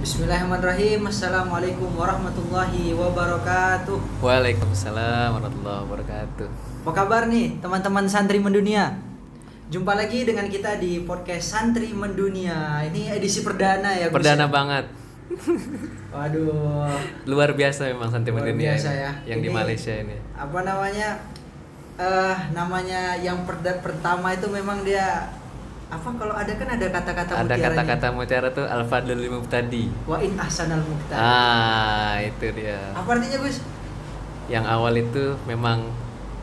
Bismillahirrahmanirrahim. Assalamualaikum warahmatullahi wabarakatuh. Waalaikumsalam warahmatullahi wabarakatuh. Apa kabar nih teman-teman santri mendunia? Jumpa lagi dengan kita di podcast Santri Mendunia. Ini edisi perdana ya, Gus? Perdana banget. Waduh. Luar biasa memang Santri Luar Mendunia biasa ini, ya. yang di Ini Malaysia ini. Apa namanya? Namanya yang pertama itu memang dia apa, kalau ada kan ada kata-kata Ada mutiaranya. kata-kata mutiara tuh al-fadlul mubtadi. Wa in ahsanal muqtadi. Itu dia. Apa artinya, Gus? Yang awal itu memang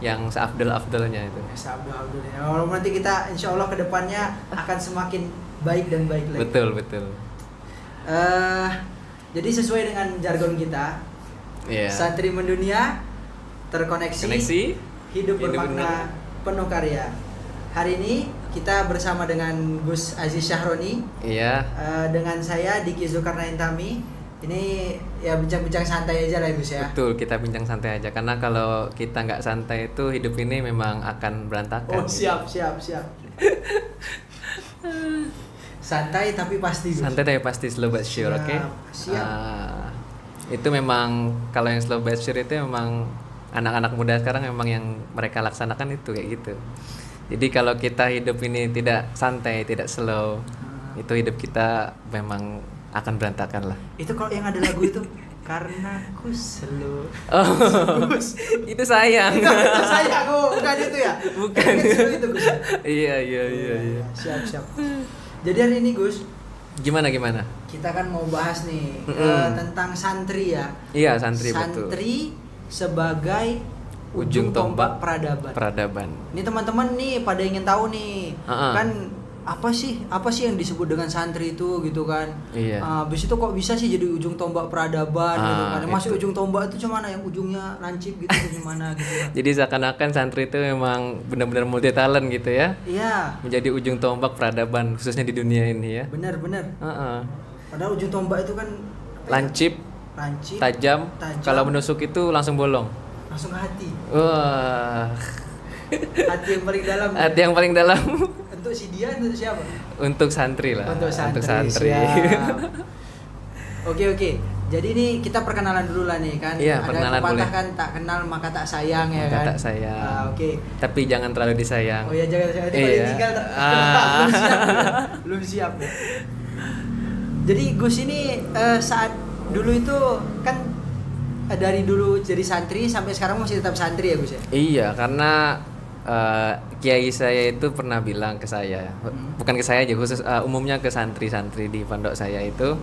yang seafdal-afdalnya itu. Alhamdulillah. Walaupun nanti kita insya Allah kedepannya akan semakin baik dan baik lagi. Betul. Jadi sesuai dengan jargon kita, Iya. Santri Mendunia terkoneksi, Koneksi hidup hidup bermakna, penuh karya. Hari ini kita bersama dengan Gus Aziz Syahroni, Iya. dengan saya Diki Zulkarnaintami. Ini ya bincang-bincang santai aja lah, Gus ya. Betul, kita bincang santai aja karena kalau kita nggak santai itu hidup ini memang akan berantakan. Oh, siap. Santai tapi pasti, Gus. Santai tapi pasti, slow but sure, Siap, oke? siap. Itu memang kalau yang slow but sure itu memang anak-anak muda sekarang memang yang mereka laksanakan itu kayak gitu. Jadi kalau kita hidup ini tidak santai, tidak slow, itu hidup kita memang akan berantakan lah. Itu kalau yang ada lagu itu karena ku slow. Oh, itu sayang. Saya bukan itu ya. Bukan. Itu, Gus. Iya. Siap. Jadi hari ini, Gus, Gimana? kita kan mau bahas nih tentang santri ya. Iya, santri betul. Santri sebagai ujung tombak peradaban. Ini teman-teman nih pada ingin tahu nih, kan apa sih yang disebut dengan santri itu gitu kan? Iya. Habis itu kok bisa sih jadi ujung tombak peradaban gitu kan? Masih itu. ujung tombak itu cuma yang ujungnya lancip gitu gimana gitu kan? Jadi seakan-akan santri itu memang benar-benar multi talent gitu ya. Iya. Menjadi ujung tombak peradaban khususnya di dunia ini ya. Benar. Heeh. Padahal ujung tombak itu kan Lancip, tajam. Kalau menusuk itu langsung bolong. langsung ke hati. Wah. Hati yang paling dalam. Hati yang paling dalam. Untuk si dia, untuk siapa? Untuk santri lah. Untuk santri. Siap. Oke. Jadi ini kita perkenalan dulu lah nih kan. Iya, ada perkenalan pepatah boleh. kan, tak kenal maka tak sayang ya Maka kan. tak sayang. Oke. Tapi jangan terlalu disayang. Oh ya, jangan itu Iya. paling tinggal. Belum siap ya. Jadi Gus ini saat dulu itu kan dari dulu jadi santri sampai sekarang masih tetap santri ya, Gus ya? Iya, karena kiai saya itu pernah bilang ke saya, bukan ke saya aja, khusus umumnya ke santri-santri di pondok saya itu,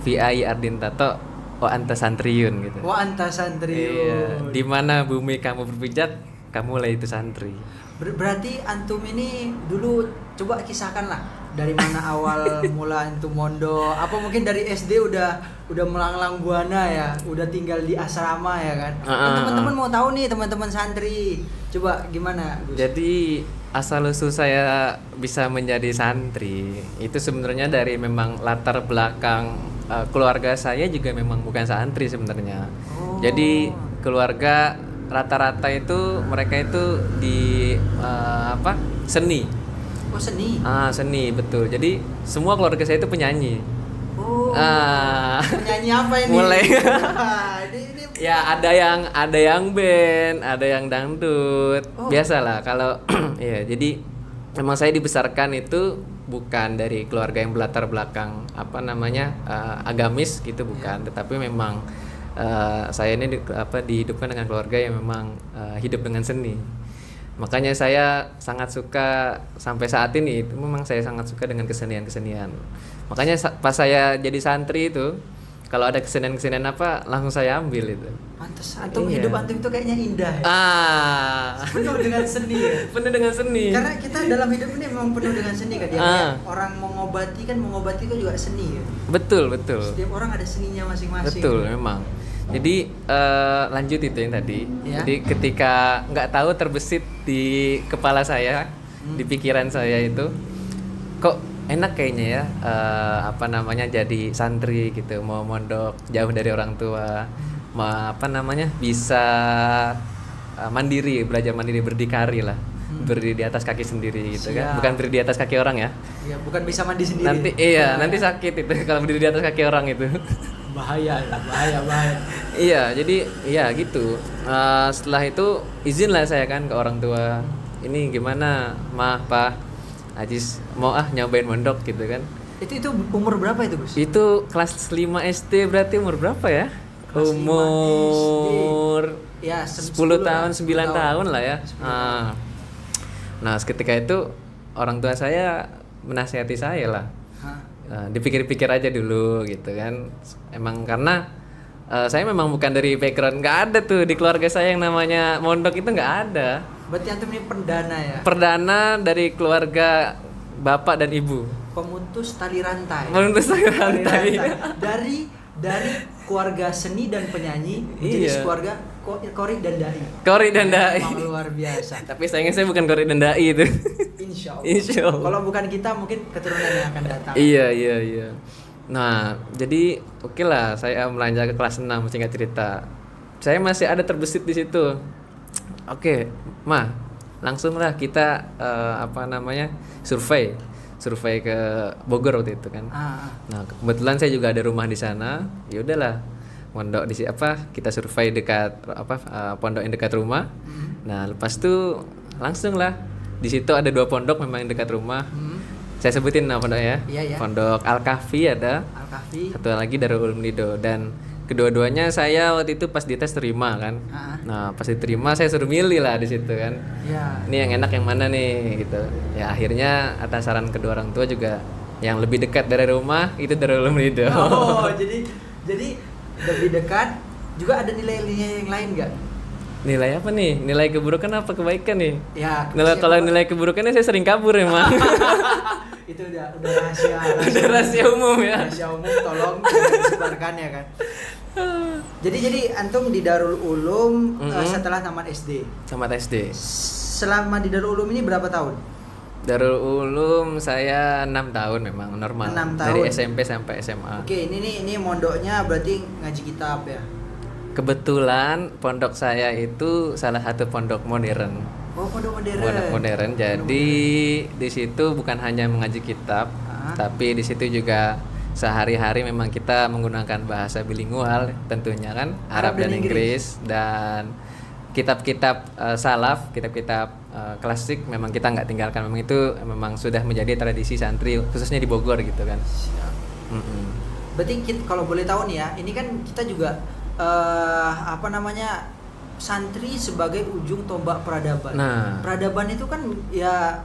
Vi'ai ardin tato, o anta santriyun gitu. Wah, anta Iya, santriun. di mana bumi kamu berpijak, kamu lah itu santri. Berarti antum ini dulu coba kisahkan lah dari mana awal mula antum mondok, apa mungkin dari SD udah melanglang buana ya, udah tinggal di asrama ya kan. Kan teman-teman mau tahu nih, teman-teman santri, coba gimana, Gus? Jadi asal usul saya bisa menjadi santri itu sebenarnya dari memang latar belakang keluarga saya juga memang bukan santri sebenarnya. Oh. Jadi keluarga rata-rata itu mereka itu di seni. Oh, seni. Seni betul. Jadi semua keluarga saya itu penyanyi. Oh. Penyanyi apa ini? Mulai. ini Ya ada yang band, ada yang dangdut. Oh. Biasalah kalau ya jadi memang saya dibesarkan itu bukan dari keluarga yang berlatar belakang agamis gitu bukan, tetapi memang saya ini dihidupkan dengan keluarga yang memang hidup dengan seni. Makanya saya sangat suka sampai saat ini itu memang saya sangat suka dengan kesenian-kesenian. Makanya pas saya jadi santri itu kalau ada kesenian-kesenian apa langsung saya ambil itu. Pantes antum Iya. hidup antum itu kayaknya indah ya. Penuh dengan seni ya. Penuh dengan seni. Karena kita dalam hidup ini memang penuh dengan seni kan. Kayak orang mengobati itu juga seni ya. Betul. Setiap orang ada seninya masing-masing. Betul, memang. Jadi lanjut itu yang tadi. Ya. Jadi ketika nggak tahu terbesit di kepala saya, di pikiran saya itu, kok enak kayaknya ya, jadi santri gitu, mau mondok jauh dari orang tua, bisa mandiri, belajar mandiri, berdikari lah. berdiri di atas kaki sendiri gitu kan, Siap. bukan berdiri di atas kaki orang ya. Ya, bukan bisa mandi sendiri. Nanti nanti sakit itu kalau berdiri di atas kaki orang itu. Bahaya ya, bahaya. Iya, jadi ya gitu. Setelah itu izinlah saya kan ke orang tua. Ini gimana, Mah, Pak, Ajis mau nyobain mondok gitu kan. Itu umur berapa itu, Gus? Itu kelas 5 SD berarti umur berapa ya? Kelas 5 Umur ya 10 tahun, 9 tahun lah ya. Nah, seketika itu orang tua saya menasihati saya lah. Dipikir-pikir aja dulu gitu kan. Emang karena saya memang bukan dari background, nggak ada tuh di keluarga saya yang namanya mondok, itu nggak ada. Berarti antum ini perdana ya? Perdana dari keluarga bapak dan ibu. Pemutus tali rantai. Pemutus tali rantai. Dari keluarga seni dan penyanyi menjadi keluarga Kori dan Dai. Kori dan Dai. Memang luar biasa. Tapi sayangnya saya bukan Kori dan Dai itu. Insya Allah. Insya Allah. Kalau bukan kita mungkin keturunan yang akan datang. Iya. Nah, jadi oke lah, saya melanjut ke kelas 6, singkat cerita. Saya masih ada terbesit di situ. Oke, Ma, langsung lah kita survei ke Bogor waktu itu kan. Nah, kebetulan saya juga ada rumah di sana. Ya udahlah, mondok di kita survei dekat pondok yang dekat rumah. Nah, lepas itu langsung lah. Di situ ada 2 pondok memang yang dekat rumah. Saya sebutin pondoknya. Iya. Pondok Al-Kahfi ada. Al-Kahfi. Satu lagi Darul Ulum Nido, dan kedua-duanya saya waktu itu pas dites terima kan. Nah, pas diterima saya suruh milih lah di situ kan. Ya. Ini yang enak yang mana nih gitu. Ya akhirnya atas saran kedua orang tua juga yang lebih dekat dari rumah itu Darul Ulum Nido. Oh, jadi lebih dekat juga ada nilai-nilai yang lain nggak? Nilai apa nih? Nilai keburukan apa kebaikan nih? Ya. Kalau nilai keburukannya saya sering kabur emang. Itu udah rahasia. Udah rahasia umum ya. Rahasia umum, tolong disebarkan ya kan. Jadi antum di Darul Ulum setelah tamat SD. Tamat SD. Selama di Darul Ulum ini berapa tahun? Darul Ulum saya 6 tahun memang normal. 6 tahun. Dari SMP sampai SMA. Oke, ini mondoknya berarti ngaji kitab ya. Kebetulan pondok saya itu salah satu pondok modern. Oh, pondok modern. Pondok modern. Jadi di situ bukan hanya mengaji kitab, tapi di situ juga sehari-hari memang kita menggunakan bahasa bilingual tentunya kan, Arab dan Inggris, dan kitab-kitab salaf, kitab-kitab klasik memang kita nggak tinggalkan. Memang itu memang sudah menjadi tradisi santri khususnya di Bogor gitu kan. Berarti kalau boleh tahu nih ya, ini kan kita juga santri sebagai ujung tombak peradaban. Nah, peradaban itu kan ya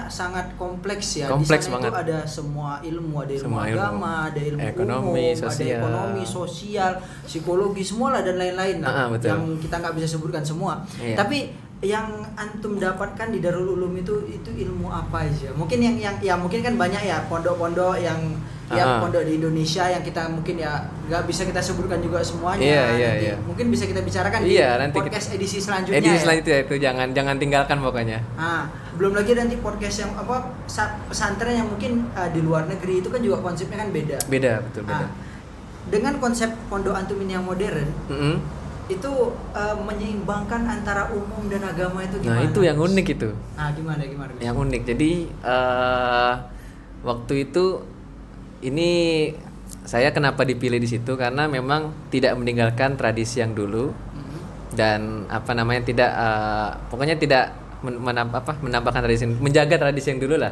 sangat kompleks ya. Kompleks di sana banget. Itu ada semua ilmu, ada ilmu Semua agama, ada ilmu ekonomi, umum, sosial. ada ekonomi, sosial, psikologi, semua lah dan lain-lain lah. Betul. Yang kita nggak bisa sebutkan semua. Iya. Tapi yang antum dapatkan di Darul Ulum itu ilmu apa aja? Mungkin yang mungkin kan banyak ya pondok-pondok yang pondok di Indonesia yang kita mungkin ya nggak bisa kita sebutkan juga semuanya. Iya. Mungkin bisa kita bicarakan nanti di podcast edisi selanjutnya. Edisi selanjutnya itu jangan tinggalkan pokoknya. Belum lagi nanti podcast yang pesantren yang mungkin di luar negeri itu kan juga konsepnya kan beda. Beda, betul beda. Dengan konsep pondok antum ini yang modern, itu menyeimbangkan antara umum dan agama itu gimana? Nah, itu yang unik itu. Gimana? Yang unik. Jadi waktu itu ini saya kenapa dipilih di situ karena memang tidak meninggalkan tradisi yang dulu dan tidak pokoknya tidak menambahkan tradisi, menjaga tradisi yang dulu lah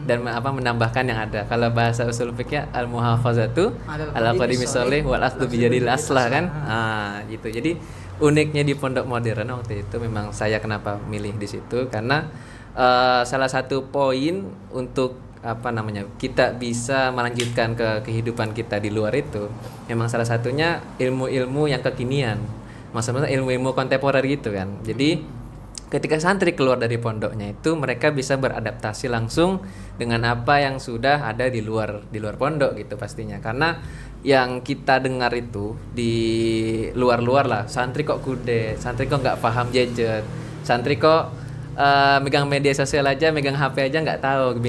dan menambahkan yang ada. Kalau bahasa usul fikih al-muhafazatu ala qadimi sholih wal akhdhu bi yadil aslah kan. Gitu. Jadi uniknya di pondok modern waktu itu memang saya kenapa milih di situ karena salah satu poin untuk kita bisa melanjutkan ke kehidupan kita di luar itu memang salah satunya ilmu-ilmu yang kekinian, maksudnya ilmu-ilmu kontemporer gitu kan. Jadi ketika santri keluar dari pondoknya itu mereka bisa beradaptasi langsung dengan apa yang sudah ada di luar pondok gitu pastinya. Karena yang kita dengar itu di luar-luar lah, santri kok kudet, santri kok nggak paham gadget, santri kok megang media sosial aja, megang HP aja nggak tahu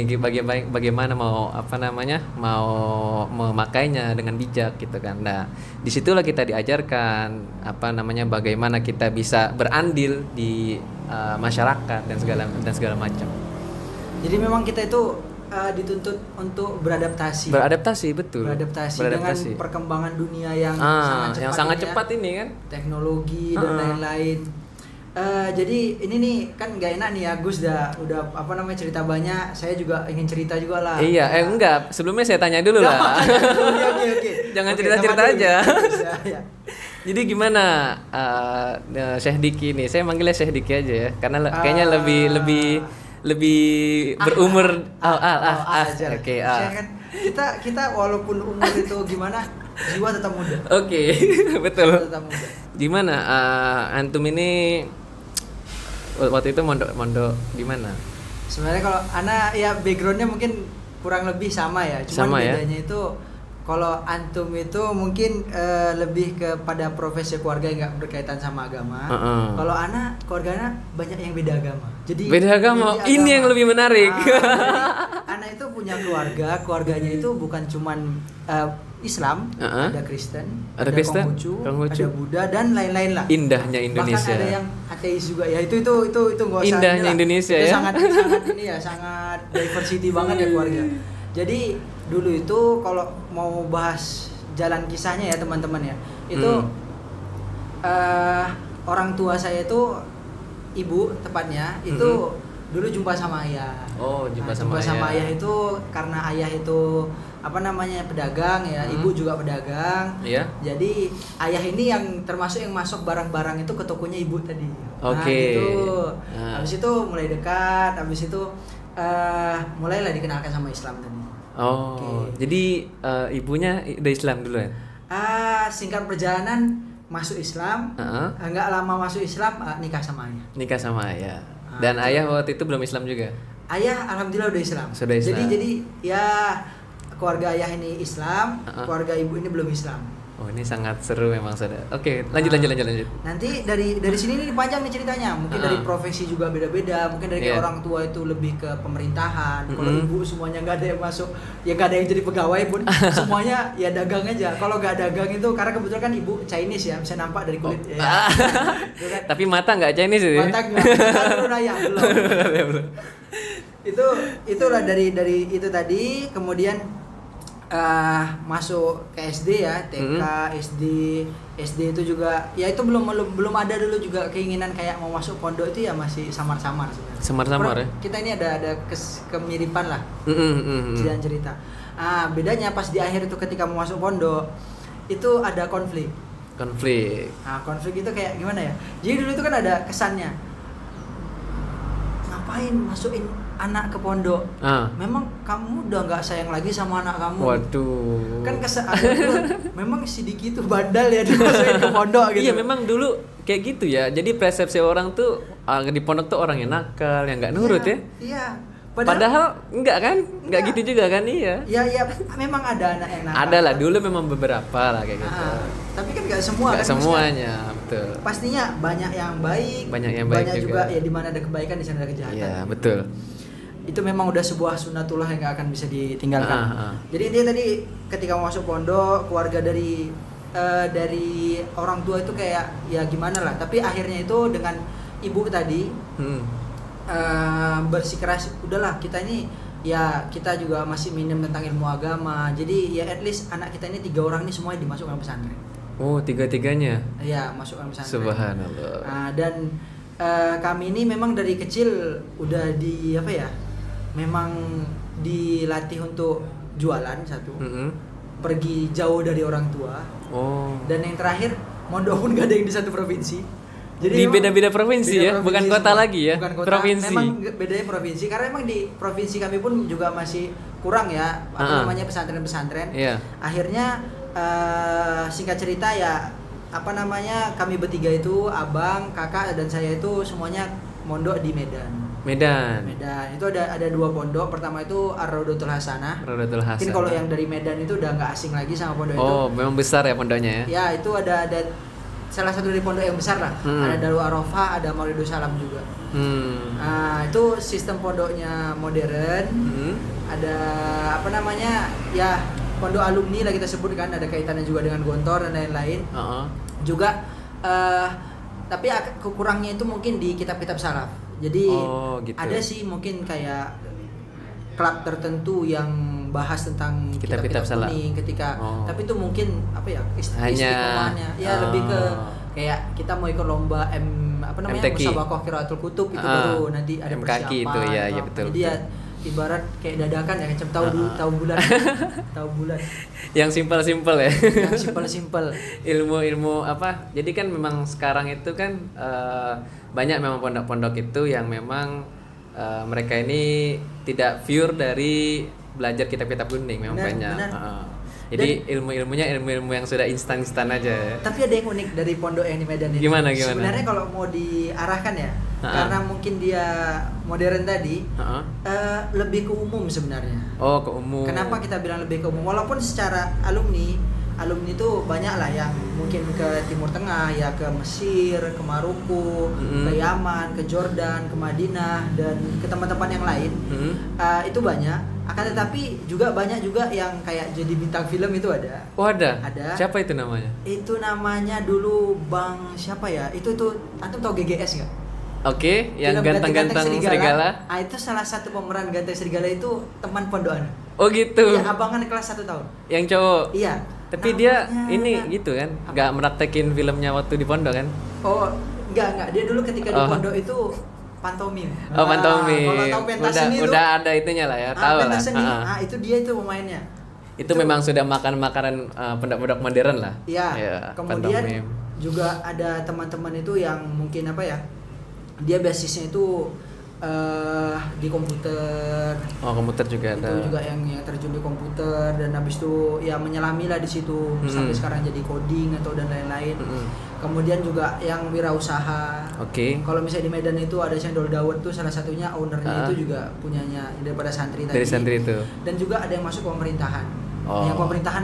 bagaimana mau memakainya dengan bijak gitu kan. Nah, disitulah kita diajarkan bagaimana kita bisa berandil di masyarakat dan segala macam. Jadi memang kita itu dituntut untuk beradaptasi. Beradaptasi, betul. Beradaptasi dengan perkembangan dunia yang sangat cepat ini kan. Teknologi dan lain-lain. Jadi ini nih kan nggak enak nih ya, Gus udah apa namanya cerita banyak. Saya juga ingin cerita juga lah. Iya, enggak. Sebelumnya saya tanya dulu lah. Oke. Jangan cerita-cerita aja. Ya. Jadi gimana Syekh Diki nih? Saya manggilnya Syekh Diki aja ya, karena kayaknya lebih berumur. Oke. Kan kita walaupun umur itu gimana, jiwa tetap muda. Oke. Betul. Tetap muda. Gimana antum ini waktu itu mondok gimana? Sebenarnya kalau anak ya backgroundnya mungkin kurang lebih sama ya, cuman bedanya itu kalau antum itu mungkin lebih kepada profesi keluarga yang nggak berkaitan sama agama. Kalau anak keluarganya banyak yang beda agama. Jadi beda agama. Ini yang lebih menarik. Anak itu punya keluarganya itu bukan cuman Islam, ada Kristen, ada Konghucu, ada Buddha dan lain-lain lah. Indahnya Indonesia. Bahkan ada yang ateis juga ya. Itu nggak usah. Indahnya Indonesia itu ya. sangat diversity banget ya keluarga. Jadi dulu itu kalau mau bahas jalan kisahnya ya teman-teman ya, itu orang tua saya itu ibu tepatnya itu dulu jumpa sama ayah. Jumpa sama ayah itu karena ayah itu apa namanya pedagang ya, ibu juga pedagang. Iya. Jadi ayah ini yang termasuk yang masuk barang-barang itu ke tokonya ibu tadi. Gitu. Habis itu mulai dekat, habis itu mulailah dikenalkan sama Islam tadi. Jadi ibunya udah Islam dulu ya? Singkat perjalanan masuk Islam, nggak lama masuk Islam nikah sama ayah. Nikah sama ayah. Dan ayah waktu itu belum Islam juga? Ayah alhamdulillah udah Islam. Sudah Islam. Jadi ya keluarga ayah ini Islam, keluarga ibu ini belum Islam. Ini sangat seru memang saudara. Oke, lanjut. Nanti dari sini nih panjang nih ceritanya. Mungkin dari profesi juga beda-beda. Mungkin dari orang tua itu lebih ke pemerintahan. Kalau ibu semuanya nggak ada yang masuk, ya nggak ada yang jadi pegawai pun. Semuanya ya dagang aja. Kalau nggak dagang itu karena kebetulan kan ibu Chinese ya, bisa nampak dari kulit. Tapi mata nggak Chinese itu? Mata nggak. Belum. Itulah dari itu tadi. Kemudian masuk ke SD ya, TK, SD itu juga ya itu belum ada dulu juga keinginan kayak mau masuk pondok itu ya, masih samar-samar sebenarnya. Samar-samar ya. Kita ini ada kemiripan lah. Cerita. Bedanya pas di akhir itu ketika mau masuk pondok itu ada konflik. Konflik itu kayak gimana ya? Jadi dulu itu kan ada kesannya, ngapain masukin anak ke pondok? Memang kamu udah nggak sayang lagi sama anak kamu? Waduh. Kan memang si Diki itu bandal ya dimasukin ke pondok gitu. Iya memang dulu kayak gitu ya. Jadi persepsi orang tuh di pondok tuh orang yang nakal, yang nggak nurut ya. Iya. Padahal enggak kan? Enggak gitu juga kan? Iya. Ya memang ada anak yang nakal. Ada lah, dulu memang beberapa lah kayak gitu. Tapi kan nggak semua. Nggak semuanya, betul. Pastinya banyak yang baik. Banyak juga ya, di mana ada kebaikan di sana ada kejahatan. Iya, betul. Itu memang udah sebuah sunnatullah yang gak akan bisa ditinggalkan. Jadi dia tadi ketika mau masuk pondok, keluarga dari orang tua itu kayak ya gimana lah. Tapi akhirnya itu dengan ibu tadi bersikeras, udahlah kita ini ya kita juga masih minim tentang ilmu agama. Jadi ya at least anak kita ini 3 orang ini semuanya dimasukkan pesantren. 3-tiganya? Iya, masukkan pesantren. Subhanallah. Dan kami ini memang dari kecil udah memang dilatih untuk jualan satu, pergi jauh dari orang tua, dan yang terakhir mondok pun gak ada yang di satu provinsi. Jadi di beda-beda provinsi ya, bukan kota lagi ya, bukan kota, provinsi. Memang bedanya provinsi karena memang di provinsi kami pun juga masih kurang ya, namanya pesantren-pesantren. Akhirnya singkat cerita ya kami bertiga itu, abang, kakak dan saya itu semuanya mondok di Medan. Itu ada 2 pondok. Pertama itu Ar-Raudatul Hasanah. Mungkin kalau yang dari Medan itu udah nggak asing lagi sama pondok itu. Memang besar ya pondoknya ya? Ya, itu ada salah satu dari pondok yang besar lah. Ada Darul Arafah, ada Maulidus Salam juga. Itu sistem pondoknya modern. Ada ya pondok alumni lah kita sebut kan, ada kaitannya juga dengan Gontor dan lain-lain. Juga Tapi kekurangnya itu mungkin di kitab-kitab salaf. Jadi gitu. ada sih mungkin kayak klub tertentu yang bahas tentang kitab-kitab salaf kuning ketika tapi itu mungkin apa ya istiqomahnya ya lebih ke kayak kita mau ikut lomba musabaqah qiraatul kutub itu baru nanti ada MKQ persiapan itu ya betul. Jadi ya ibarat kayak dadakan ya macam tahu bulan yang simpel-simpel ya. Yang simpel-simpel. Ilmu apa? Jadi kan memang sekarang itu kan banyak memang pondok-pondok itu yang memang mereka ini tidak pure dari belajar kitab-kitab kuning, memang banyak. Jadi ilmu-ilmunya ilmu-ilmu yang sudah instan-instan aja. Tapi ada yang unik dari pondok yang di Medan ini. Gimana? Sebenarnya kalau mau diarahkan ya, karena mungkin dia modern tadi, lebih ke umum sebenarnya. Oh, ke umum. Kenapa kita bilang lebih ke umum? Walaupun secara alumni itu banyak lah yang mungkin ke Timur Tengah, ya ke Mesir, ke Maroko, ke Yaman, ke Jordan, ke Madinah, dan ke tempat-tempat yang lain. Itu banyak. Akan tetapi juga banyak juga yang kayak jadi bintang film itu ada. Oh ada? Ada. Siapa itu namanya? Itu namanya dulu Bang siapa ya? Itu antum tahu GGS nggak? Oke, yang ganteng-ganteng serigala. Itu salah satu pemeran ganteng serigala itu teman pondokan. Oh gitu. Iya, abangan kelas 1 tahun. Yang cowok. Iya. Tapi dia ini gitu kan, nggak meraktekin filmnya waktu di pondok kan? Oh, enggak. Dia dulu ketika di pondok itu pantomim. Oh, pantomim. Kalau tahu pentas seni udah ada itunya lah ya, tahu lah. Pentas seni. Itu dia itu pemainnya. Itu memang sudah makan makanan pondok-pondok modern lah. Iya. Ya, kemudian pantomim. Juga ada teman-teman itu yang mungkin apa ya? Dia basisnya itu di komputer. Oh, komputer juga ada. Itu juga yang terjun di komputer dan habis itu ya menyelami lah di situ sampai sekarang jadi coding atau dan lain-lain. Kemudian juga yang wirausaha. Oke. Kalau misalnya di Medan itu ada Cendol Dawet tuh salah satunya ownernya itu juga punyanya daripada santri tadi. Dari santri itu. Dan juga ada yang masuk pemerintahan. Oh. Yang pemerintahan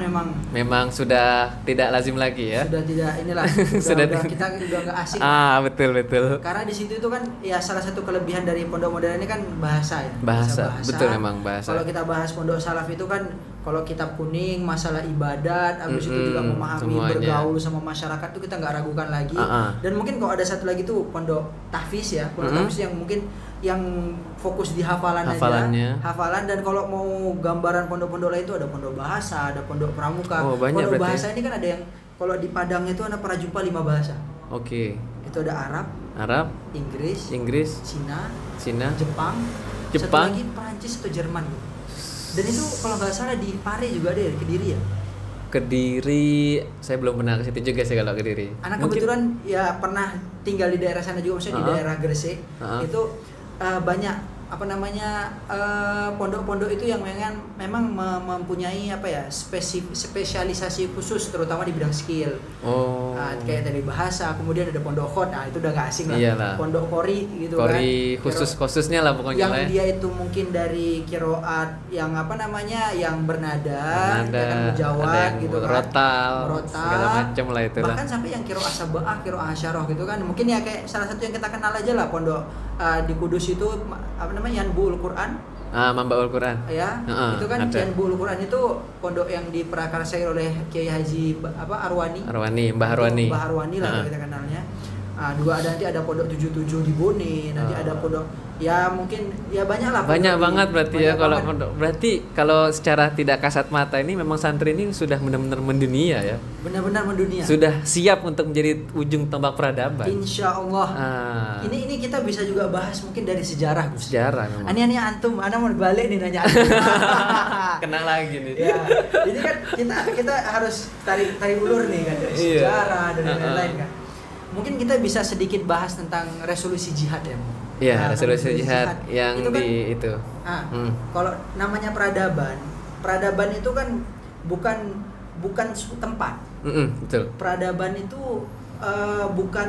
memang sudah tidak lazim lagi ya. Sudah tidak inilah. udah kita udah nggak asing. Betul. Karena di situ itu kan ya salah satu kelebihan dari pondok modern ini kan bahasa ya. Bahasa. Betul memang bahasa. Kalau kita bahas pondok salaf itu kan kalau kitab kuning masalah ibadat, habis itu juga memahami semuanya. Bergaul sama masyarakat itu kita nggak ragukan lagi. Dan mungkin kalau ada satu lagi tuh pondok tahfiz ya, pondok tahfiz yang mungkin yang fokus di hafalan hafalan. Dan kalau mau gambaran pondok-pondok lain itu ada pondok bahasa, ada pondok pramuka. Pondok bahasa ini kan ada yang kalau di Padang itu ada prajumpa 5 bahasa. Oke. Itu ada Arab, Inggris, Cina, Jepang, satu lagi Perancis atau Jerman. Dan itu kalau nggak salah di Pare juga ada ya, Kediri ya. Kediri, saya belum pernah ke situ juga sih kalau Kediri. Anak kebetulan ya pernah tinggal di daerah sana juga, maksudnya di daerah Gresik. Itu banyak pondok-pondok itu yang memang mempunyai apa ya spesialisasi khusus terutama di bidang skill. Kayak dari bahasa, kemudian ada pondok khot, itu udah gak asing lah. Iyalah. Pondok kori gitu kori kan. Khususnya lah pokoknya. Yang dia itu mungkin dari kiroat yang yang bernada, yang mujawad gitu kan. Rotal, segala macam lah itu. Bahkan sampai yang kiroat sab'ah, kiroat asyarah gitu kan. Mungkin ya kayak salah satu yang kita kenal aja lah pondok di Kudus itu Yanbu'ul Quran. Mambaul Quran. Ya, itu kan Yanbu'ul Quran itu pondok yang diprakarsai oleh Kiai Haji Arwani. Mbah Arwani lah kita kenalnya. Juga ada nanti ada pondok 77 di Bone, nanti ada pondok ya mungkin ya banyak lah. Banyak banget berarti ya kalau pondok. Berarti kalau secara tidak kasat mata ini memang santri ini sudah benar-benar mendunia ya. Benar-benar mendunia. Sudah siap untuk menjadi ujung tombak peradaban. Insya Allah. Ini kita bisa juga bahas mungkin dari sejarah. Sejarah memang. Ini antum, ana mau balik nih nanya. Kena lagi nih. Ya, ini kan kita harus tarik ulur nih kan dari sejarah dan lain-lain kan. Mungkin kita bisa sedikit bahas tentang resolusi jihad ya. Iya, resolusi jihad yang itu kan, itu. Kalau namanya peradaban itu kan bukan tempat. Betul. Peradaban itu bukan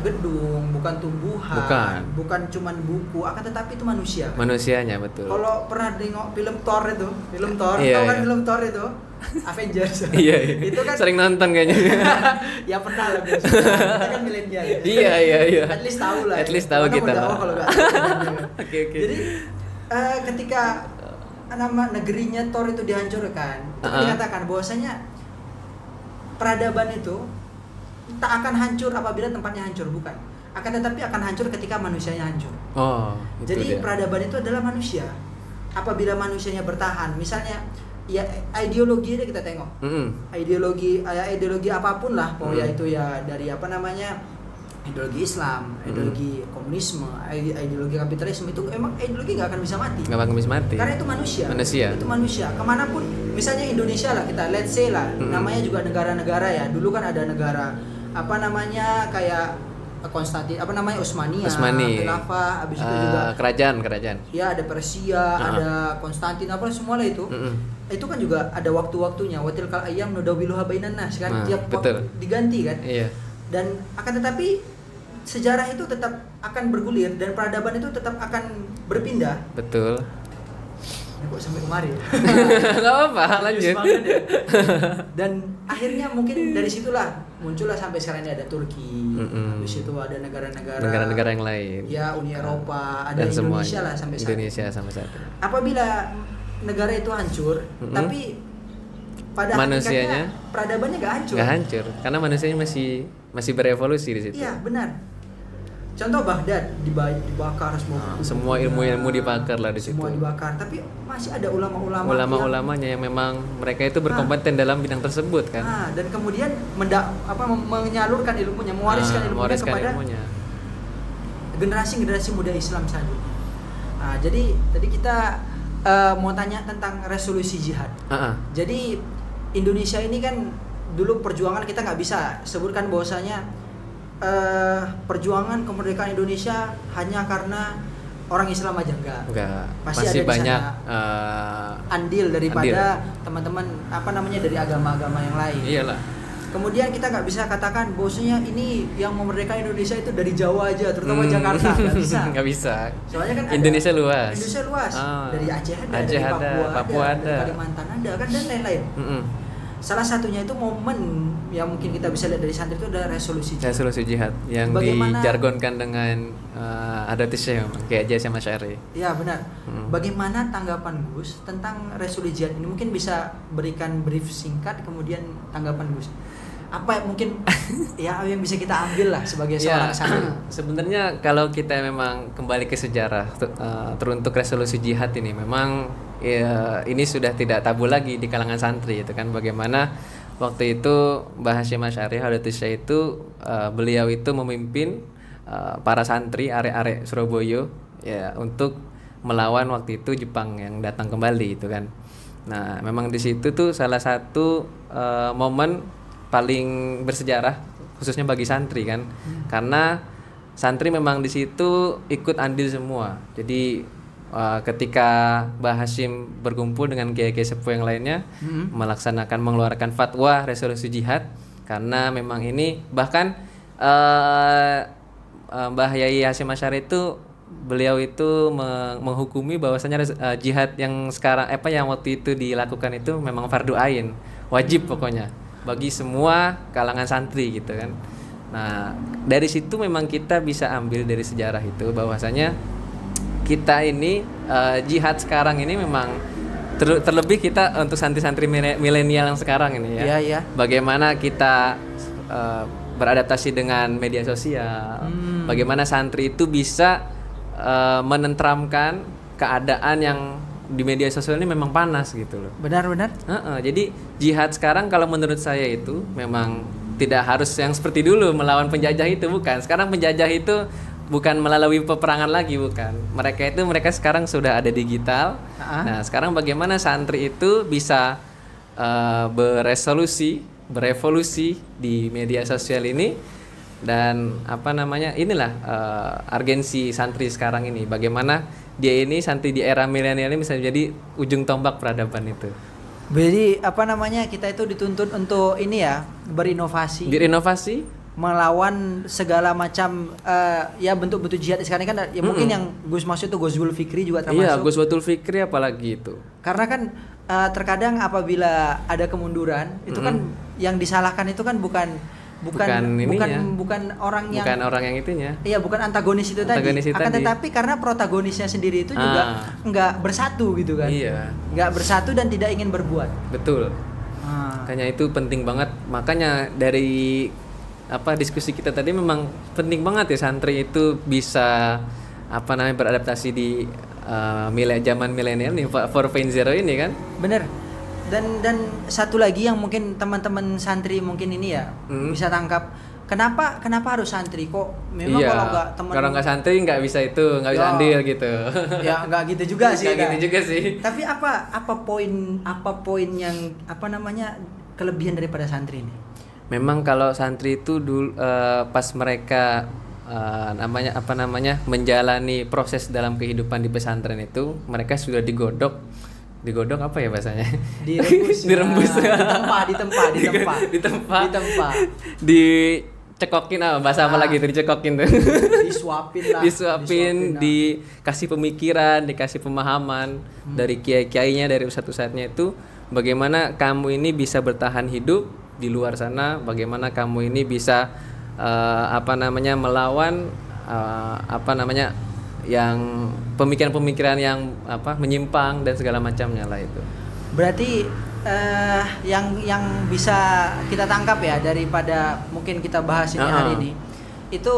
gedung, bukan tumbuhan, bukan cuman buku, akan tetapi itu manusia. Manusianya betul. Kalau pernah tengok film Thor, tahu kan film Thor itu? Avengers. Iya. Itu kan sering nonton kayaknya. Ya pernah lah biasa. Kita kan milenial. Iya. At least tahu lah. At least tahu kita lah. Kalau enggak. Oke. Jadi ketika nama negerinya Thor itu dihancurkan, itu dikatakan bahwasanya peradaban itu tak akan hancur apabila tempatnya hancur, bukan. Akan tetapi akan hancur ketika manusianya hancur. Oh, itu Jadi dia. peradaban itu adalah manusia. Apabila manusianya bertahan, misalnya ya ideologi ini kita tengok. Ideologi apapun lah, pokoknya itu ya dari apa namanya? Ideologi Islam, ideologi komunisme, ideologi kapitalisme, itu emang ideologi nggak akan bisa mati. Nggak akan bisa mati. Karena itu manusia. Manusia. Itu manusia. Kemanapun, misalnya Indonesia lah kita, let's say lah, namanya juga negara-negara ya. Dulu kan ada negara apa namanya kayak Konstantin, apa namanya Utsmani. Khilafah, habis itu juga kerajaan. ya ada Persia, ada Konstantin, apa semua lah itu. Itu kan juga ada waktu-waktunya. Watil kal ayyam nudawiluha bainan nas kan, tiap betul. waktu diganti kan. Iya. Dan akan tetapi sejarah itu tetap akan bergulir dan peradaban itu tetap akan berpindah. Betul. Ya, kok sampai kemari? Nggak apa-apa, lanjut. Ya. Dan akhirnya mungkin dari situlah muncullah sampai sekarang ini ada Turki, habis itu ada negara-negara yang lain. Ya, Uni Eropa, ada dan Indonesia semuanya. lah sampai saat Indonesia ini. sampai saat ini. Apabila negara itu hancur, tapi pada manusianya hakikatnya peradabannya nggak hancur. Nggak hancur, karena manusianya masih berevolusi di situ. Iya, benar. Contoh Baghdad dibakar semua ilmu-ilmu dibakar lah di situ. Semua dibakar, tapi masih ada ulama-ulamanya yang memang mereka itu berkompeten dalam bidang tersebut kan. Dan kemudian menyalurkan ilmunya, mewariskan kepada generasi muda Islam selanjutnya. Jadi tadi kita mau tanya tentang resolusi jihad. Jadi Indonesia ini kan dulu perjuangan kita nggak bisa sebutkan bahwasanya perjuangan kemerdekaan Indonesia hanya karena orang Islam aja enggak. Pasti ada banyak andil daripada teman-teman apa namanya dari agama-agama yang lain. Iyalah. Kemudian kita nggak bisa katakan bahwasanya ini yang memerdekakan Indonesia itu dari Jawa aja, terutama Jakarta, nggak bisa. Nggak bisa. Soalnya kan Indonesia luas. Dari Aceh ada, Aceh dari Papua ada, dari Kalimantan ada kan, dan lain-lain. Salah satunya itu momen yang mungkin kita bisa lihat dari santri itu adalah resolusi jihad yang dijargonkan dengan adat Syekh kayak Hasyim Asy'ari. Iya benar. Bagaimana tanggapan Gus tentang resolusi jihad ini? Mungkin bisa berikan brief singkat, kemudian tanggapan Gus. Apa mungkin ya yang bisa kita ambil lah sebagai seorang santri? Sebenarnya kalau kita memang kembali ke sejarah teruntuk resolusi jihad ini memang ya, ini sudah tidak tabu lagi di kalangan santri itu kan, bagaimana waktu itu Mbah Hasyim Asy'ari Hadratus Syekh itu beliau itu memimpin para santri arek-arek Surabaya ya untuk melawan waktu itu Jepang yang datang kembali itu kan. Nah, memang di situ tuh salah satu momen paling bersejarah khususnya bagi santri kan. Karena santri memang di situ ikut andil semua. Jadi ketika Mbah Hasyim berkumpul dengan kiai-kiai sepuh yang lainnya melaksanakan mengeluarkan fatwa resolusi jihad, karena memang ini bahkan Mbah Yai Hasyim Asy'ari itu beliau itu menghukumi bahwasanya jihad yang sekarang yang waktu itu dilakukan itu memang fardu ain, wajib pokoknya bagi semua kalangan santri gitu kan. Nah, dari situ memang kita bisa ambil dari sejarah itu bahwasanya kita ini jihad sekarang ini memang terlebih kita untuk santri-santri milenial yang sekarang ini ya. Iya. Bagaimana kita beradaptasi dengan media sosial. Bagaimana santri itu bisa menenteramkan keadaan yang di media sosial ini memang panas gitu loh. Benar-benar. Jadi jihad sekarang kalau menurut saya itu memang tidak harus yang seperti dulu melawan penjajah itu, bukan. Sekarang penjajah itu bukan melalui peperangan lagi, bukan. Mereka sekarang sudah ada digital. Nah, sekarang bagaimana santri itu bisa berevolusi di media sosial ini, dan inilah urgensi santri sekarang ini. Bagaimana dia ini santri di era milenial ini bisa menjadi ujung tombak peradaban itu. Jadi kita itu dituntut untuk ini ya, berinovasi. Melawan segala macam bentuk-bentuk jihad sekarang kan ya, mungkin yang Gus maksud itu Ghazwul Fikri juga termasuk. Iya, Ghazwatul Fikri apalagi itu. Karena kan terkadang apabila ada kemunduran itu kan yang disalahkan itu kan bukan orang yang itunya. Iya, bukan antagonis itu tadi. Tetapi karena protagonisnya sendiri itu juga enggak bersatu gitu kan. Iya. Enggak bersatu dan tidak ingin berbuat. Betul. Makanya itu penting banget. Makanya dari diskusi kita tadi memang penting banget ya santri itu bisa beradaptasi di zaman milenial nih 4.0 ini kan. Bener. Dan satu lagi yang mungkin teman-teman santri mungkin ini ya bisa tangkap, kenapa harus santri kok? Memang kalau nggak santri nggak bisa nggak bisa andil gitu. Ya nggak gitu juga sih. Nggak gitu juga sih. Tapi apa poin yang kelebihan daripada santri ini? Memang kalau santri itu dulu pas mereka menjalani proses dalam kehidupan di pesantren itu, mereka sudah digodok apa ya bahasanya? Dirembus. Ditempa. Dicekokin bahasa apa lagi itu dicekokin tuh. Disuapin, dikasih pemikiran, dikasih pemahaman dari kiai-kiainya, dari ustadz-ustadznya itu bagaimana kamu ini bisa bertahan hidup di luar sana, bagaimana kamu ini bisa melawan yang pemikiran-pemikiran yang menyimpang dan segala macamnya lah itu. Berarti yang bisa kita tangkap ya daripada mungkin kita bahas ini hari ini, itu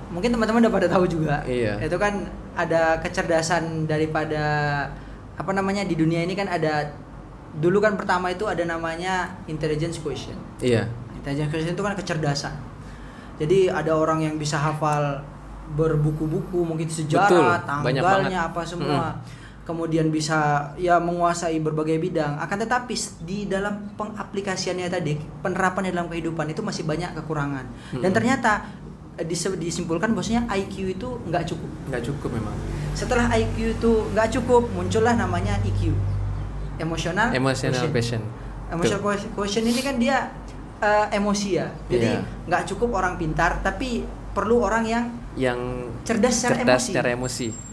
mungkin teman-teman udah pada tahu juga. Iya. Itu kan ada kecerdasan daripada di dunia ini kan ada, dulu kan pertama itu ada namanya intelligence quotient. Iya. Intelligence quotient itu kan kecerdasan. Jadi ada orang yang bisa hafal berbuku-buku, mungkin sejarah, tanggalnya apa semua. Kemudian bisa menguasai berbagai bidang. Akan tetapi di dalam pengaplikasiannya tadi, penerapannya dalam kehidupan itu masih banyak kekurangan. Dan ternyata disimpulkan bahwasanya IQ itu nggak cukup. Nggak cukup memang. Setelah IQ itu nggak cukup, muncullah namanya EQ. Emotional quotient. Emotional quotient ini kan dia emosi ya. Jadi nggak cukup orang pintar, tapi perlu orang yang cerdas secara emosi.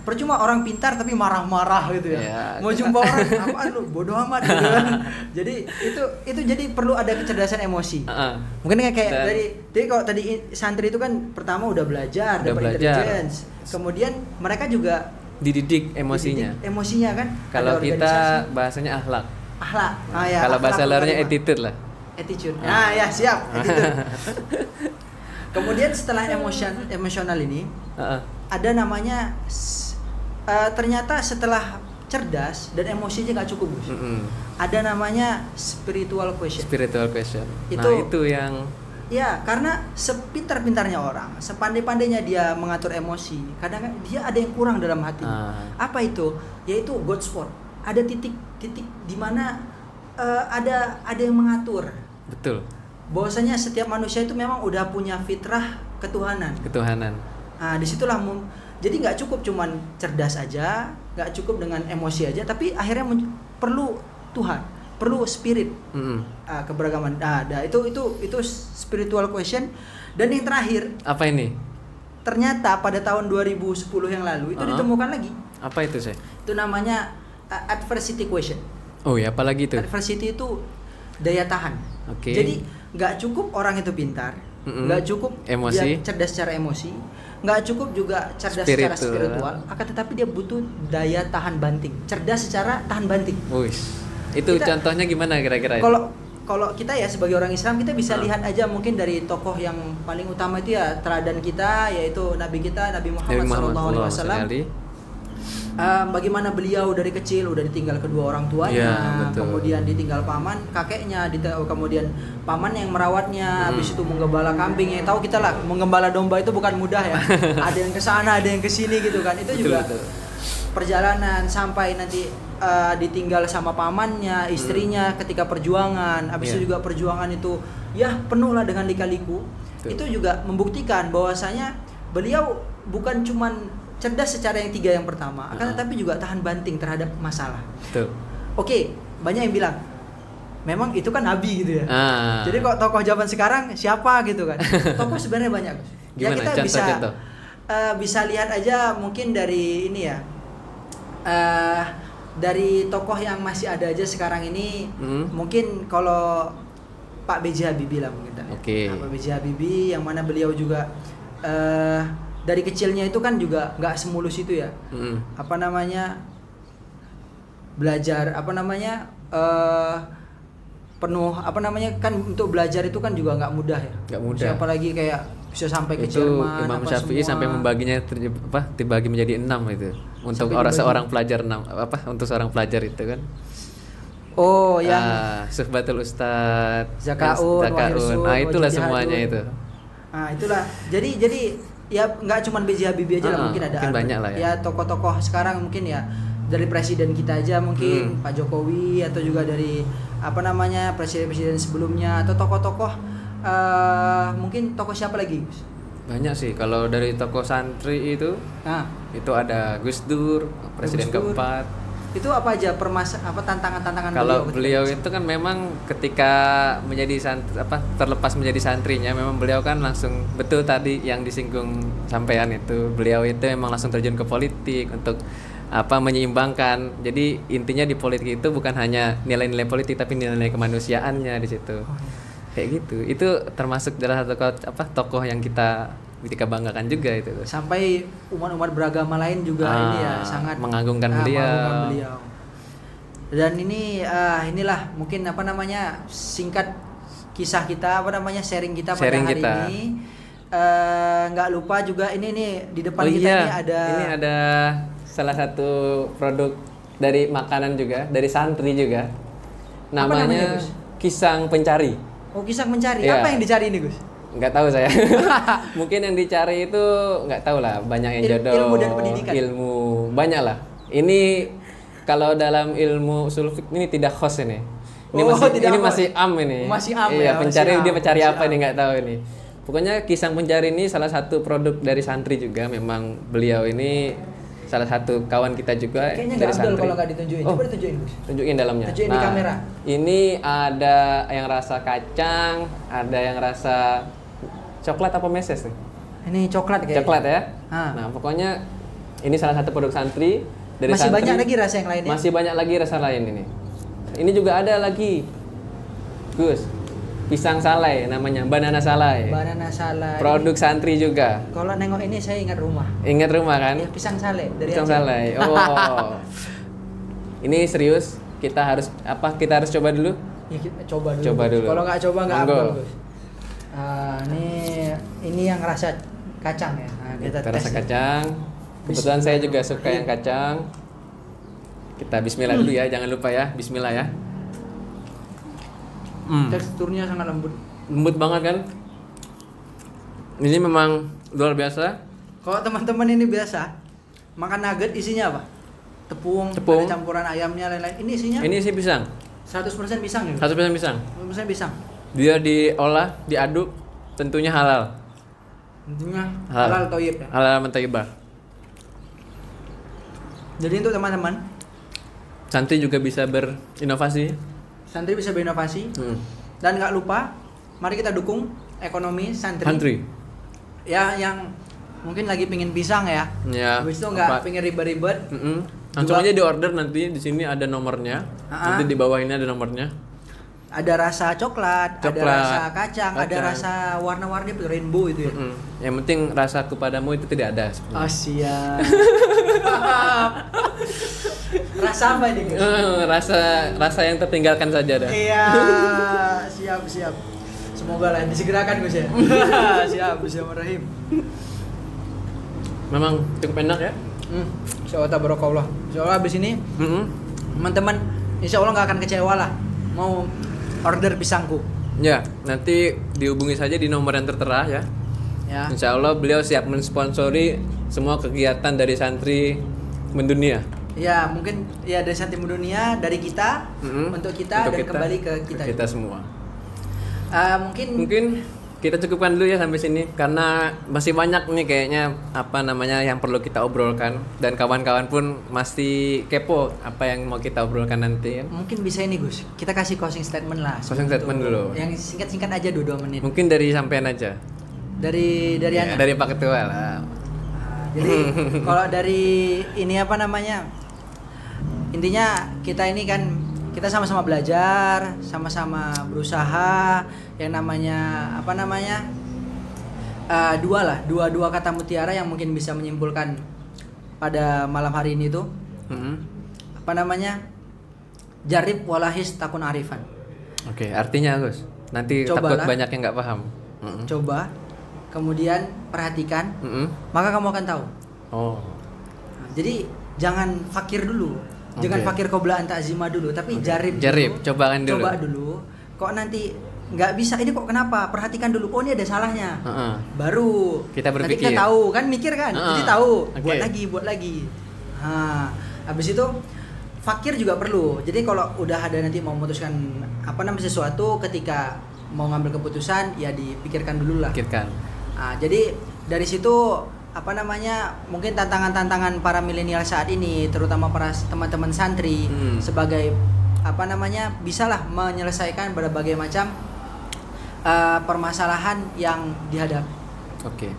Percuma orang pintar tapi marah-marah gitu ya. Mau jumpa orang apaan lu, bodoh amat gitu kan. Jadi itu jadi perlu ada kecerdasan emosi. Mungkin kayak jadi kalau tadi santri itu kan pertama udah belajar, dapat intelligence. Kemudian mereka juga dididik emosinya. Emosinya kan. Kalau kita bahasanya akhlak. Kalau bahasa luarnya attitude lah. Attitude. Nah, ya siap. Attitude. Kemudian setelah emosional ini ada namanya ternyata setelah cerdas dan emosinya nggak cukup, Gus. Ada namanya spiritual quotient. Itu yang karena sepintar-pintarnya orang, sepandai-pandainya dia mengatur emosi, kadang dia ada yang kurang dalam hatinya. Apa itu? Yaitu God spot. Ada titik di mana ada yang mengatur. Betul. Bahwasanya setiap manusia itu memang udah punya fitrah ketuhanan. Nah, disitulah jadi nggak cukup cuman cerdas aja, nggak cukup dengan emosi aja, tapi akhirnya perlu Tuhan, perlu spirit, keberagaman. Itu spiritual quotient. Dan yang terakhir, apa ini? Ternyata pada tahun 2010 yang lalu itu ditemukan lagi. Apa itu sih? Itu namanya adversity quotient. Oh ya, apalagi itu? Adversity itu daya tahan. Okay. Jadi nggak cukup orang itu pintar, nggak cukup dia cerdas secara emosi, nggak cukup juga cerdas secara spiritual, akan tetapi dia butuh daya tahan banting, cerdas secara tahan banting. Itu contohnya gimana kira-kira? Kalau kita ya sebagai orang Islam, kita bisa lihat aja mungkin dari tokoh yang paling utama itu ya teladan kita, yaitu Nabi kita Nabi Muhammad SAW. Bagaimana beliau dari kecil udah ditinggal kedua orang tuanya, kemudian ditinggal paman, kakeknya, kemudian paman yang merawatnya, habis itu menggembala kambing. Yang tahu kita lah, menggembala domba itu bukan mudah ya. Ada yang kesana, ada yang kesini gitu kan. Itu juga perjalanan sampai nanti ditinggal sama pamannya, istrinya ketika perjuangan. Habis itu juga perjuangan itu ya penuh lah dengan lika-liku. Itu juga membuktikan bahwasanya beliau bukan cuman cerdas secara yang tiga yang pertama, akan tetapi juga tahan banting terhadap masalah. Oke, banyak yang bilang memang itu kan nabi gitu ya. Jadi kok tokoh zaman sekarang siapa gitu kan? Tokoh sebenarnya banyak. Gimana? Ya kita bisa lihat aja mungkin dari ini ya. Dari tokoh yang masih ada aja sekarang ini, mungkin kalau Pak B.J. Habibie lah mungkin. Pak B.J. Habibie yang mana beliau juga dari kecilnya itu kan juga nggak semulus itu ya. Belajar penuh apa namanya kan untuk belajar itu kan juga nggak mudah ya. Nggak mudah. Siapa lagi kayak bisa sampai ke Itu Jerman Imam apa Syafi'i semua. sampai membaginya dibagi menjadi 6 itu untuk Sampai dibagi. seorang pelajar 6 untuk seorang pelajar itu kan. Oh yang Suhbatul Ustad, Zakaun, Wahirsun, nah itulah Wajib semuanya Jihadun. itu. Nah itulah jadi ya nggak cuma B.J. Habibie aja lah, mungkin ada mungkin banyak lah ya. ya tokoh-tokoh sekarang mungkin ya dari presiden kita aja mungkin Pak Jokowi atau juga dari apa namanya presiden-presiden sebelumnya atau tokoh-tokoh mungkin tokoh siapa lagi Gus? Banyak sih kalau dari tokoh santri itu Nah ada Gus Dur, presiden Gus Dur. keempat. itu apa aja tantangan-tantangan Kalau beliau ketika itu kan memang ketika menjadi terlepas menjadi santrinya, memang beliau kan langsung betul tadi yang disinggung sampean itu, beliau itu memang langsung terjun ke politik untuk menyeimbangkan. Jadi intinya di politik itu bukan hanya nilai-nilai politik tapi nilai-nilai kemanusiaannya di situ. Kayak gitu. Itu termasuk salah satu tokoh yang kita banggakan juga itu. sampai umat-umat beragama lain juga ini ya sangat mengagungkan beliau. mengagungkan beliau. Dan ini inilah mungkin apa namanya singkat kisah kita sharing kita pada Sharing hari kita. ini. Nggak lupa juga ini nih di depan Oh kita iya, ini ada ada salah satu produk dari makanan juga, dari santri juga. namanya, Namanya Gus? Kisang Pencari. Oh kisah mencari. Iya. Apa yang dicari ini Gus? Nggak tahu saya. Mungkin yang dicari itu nggak tahu lah, banyak yang jodoh. Ilmu dan pendidikan. Ilmu banyak lah. Ini kalau dalam ilmu usul fiqh ini tidak khos ini. Ini masih am ini. Masih am iya, ya, pencari masih dia am, mencari masih apa am. ini nggak tahu ini. Pokoknya Kisang Pencari ini salah satu produk dari santri juga. Memang beliau ini salah satu kawan kita juga Kayaknya dari nggak abdul santri. kalau nggak ditunjukin. Coba ditunjukin Gus. Tunjukin dalamnya. Tunjukin di kamera. Ini ada yang rasa kacang, ada yang rasa coklat apa meses nih? Ini coklat kayaknya. Coklat ya. Ah. Nah, pokoknya ini salah satu produk santri dari Masih santri. banyak lagi rasa yang lainnya. Masih banyak lagi rasa lain ini. Ini juga ada lagi. Gus. Pisang salai namanya, banana salai. Banana salai. Produk santri juga. Kalau nengok ini saya ingat rumah. Ingat rumah kan? Ya, pisang salai dari Pisang Aceh. salai. Oh. Ini serius. Kita harus coba dulu. Ya, kita coba dulu. Coba Gus. dulu. Kalau nggak coba nggak Monggo. abdul Gus. Ini yang rasa kacang ya. Nah, kita Kita rasa tes. kacang. Kebetulan saya juga suka yang kacang. Kita bismillah dulu ya, jangan lupa ya. Bismillah ya. Teksturnya sangat lembut. Lembut banget kan? Ini memang luar biasa. Kalau teman-teman ini biasa makan nugget isinya apa? Tepung. Tepung. Ada campuran ayamnya lain-lain. Ini isinya Ini sih pisang. 100% pisang ya. 100% pisang. 100% pisang. Dia diolah, diaduk, tentunya halal. Intinya halal toyib ya. Halal menthaibah. Jadi untuk teman-teman, Santri juga bisa berinovasi. santri bisa berinovasi dan nggak lupa, mari kita dukung ekonomi santri. Santri. Ya yang mungkin lagi pingin pisang ya. Ya. Habis itu apa- nggak pingin ribet-ribet. Langsung Juga- aja di order, nanti di sini ada nomornya. Nanti di bawah ini ada nomornya. Ada rasa coklat, ada Coklat, rasa kacang, ada kacang. rasa warna-warni rainbow itu ya. Yang penting rasa kepadamu itu tidak ada. sebenarnya. Oh siap. Rasa apa ini Gus? Rasa yang tertinggalkan saja dah. Iya, siap. Semoga lah disegerakan Gus ya. Siap, bismillahirrahmanirrahim. Memang cukup enak ya. Insyaallah tabarakallah. Insyaallah abis ini teman-teman insyaallah nggak akan kecewa lah mau order pisangku. Ya, nanti dihubungi saja di nomor yang tertera ya. Ya. Insya Allah beliau siap mensponsori semua kegiatan dari santri mendunia. Ya, mungkin ya dari santri dunia dari kita untuk kita dan kembali ke kita. Semua. Mungkin Kita cukupkan dulu ya sampai sini karena masih banyak nih kayaknya yang perlu kita obrolkan dan kawan-kawan pun masih kepo apa yang mau kita obrolkan nanti. mungkin bisa ini Gus. Kita kasih closing statement lah. Closing statement dulu. Yang singkat-singkat aja 2 menit. Mungkin dari sampean aja. Dari Ya, Anda. dari Pak Ketua lah. Jadi kalau dari ini intinya kita ini kan kita sama-sama belajar, sama-sama berusaha, yang namanya dua kata mutiara yang mungkin bisa menyimpulkan pada malam hari ini tuh jarib walahis takun arifan. Oke, artinya Gus, nanti Cobalah. takut banyak yang nggak paham. Coba, kemudian perhatikan, Mm-mm. maka kamu akan tahu. Oh, Nah, jadi jangan fakir dulu, jangan Oke. fakir qobla an ta'zima dulu, tapi jarib Jarib, dulu. cobakan dulu. Coba dulu. Kok nanti nggak bisa, ini kok kenapa? Perhatikan dulu. Oh, ini ada salahnya. Heeh. Baru Kita nanti berpikir. kita tahu kan, mikir kan, Heeh. jadi tahu. Oke. Buat lagi. Nah, habis itu fakir juga perlu. Jadi kalau udah ada nanti mau memutuskan sesuatu, ketika mau ngambil keputusan ya dipikirkan dulu lah. Pikirkan. Nah, jadi dari situ mungkin tantangan-tantangan para milenial saat ini, terutama para teman-teman santri sebagai bisalah menyelesaikan berbagai macam permasalahan yang dihadapi. Oke.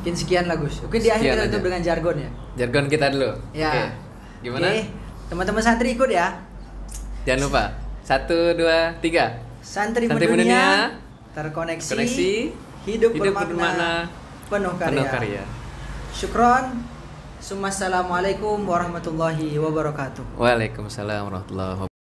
Mungkin sekian lah Gus. Mungkin di akhir Sekian kita aja. tutup dengan jargon ya. Jargon kita dulu. Ya. Oke. Gimana? Oke. Teman-teman santri ikut ya. Jangan lupa. 1, 2, 3. Santri Santri mendunia mendunia, terkoneksi, koneksi, hidup bermakna, bermakna, penuh penuh karya. karya. Syukron. Assalamualaikum warahmatullahi wabarakatuh. Waalaikumsalam warahmatullahi wabarakatuh.